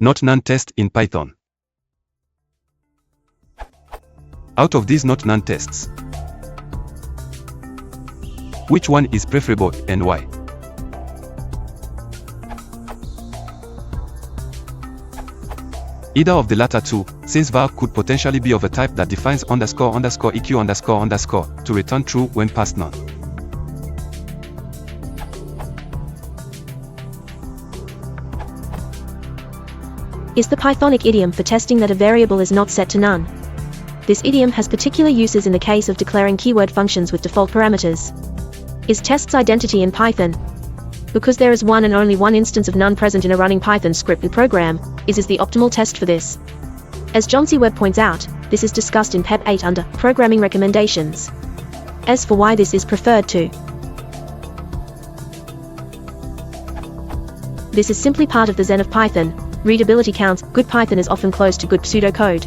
not none tests in Python. Out of these not none tests, which one is preferable and why? Either of the latter two, since var could potentially be of a type that defines __eq___ to return true when passed none. Is the Pythonic idiom for testing that a variable is not set to none. This idiom has particular uses in the case of declaring keyword functions with default parameters. Is test's identity in Python? Because there is one and only one instance of none present in a running Python script and program, is the optimal test for this. As John C. Webb points out, this is discussed in PEP 8 under Programming Recommendations. As for why this is preferred to, this is simply part of the Zen of Python. Readability counts. Good Python is often close to good pseudocode.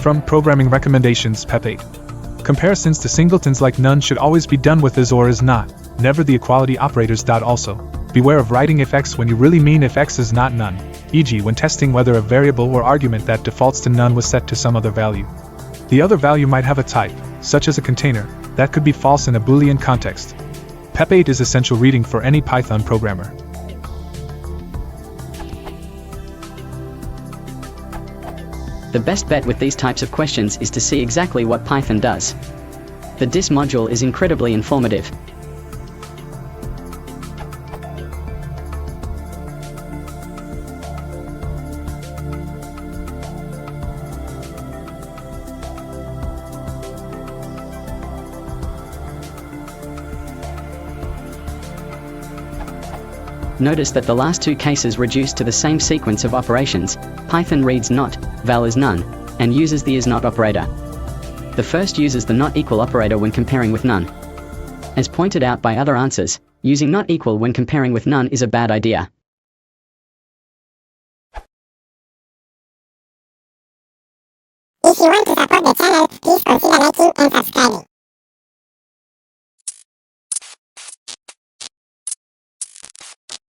From Programming Recommendations, PEP 8. Comparisons to singletons like none should always be done with is or is not, never the equality operators. Also, beware of writing if x when you really mean if x is not none, e.g. when testing whether a variable or argument that defaults to none was set to some other value. The other value might have a type, such as a container, that could be false in a Boolean context. PEP 8 is essential reading for any Python programmer. The best bet with these types of questions is to see exactly what Python does. The dis module is incredibly informative. Notice that the last two cases reduce to the same sequence of operations. Python reads not, val is none, and uses the is not operator. The first uses the not equal operator when comparing with none. As pointed out by other answers, using not equal when comparing with none is a bad idea. If you want to support the channel, please consider liking and subscribing.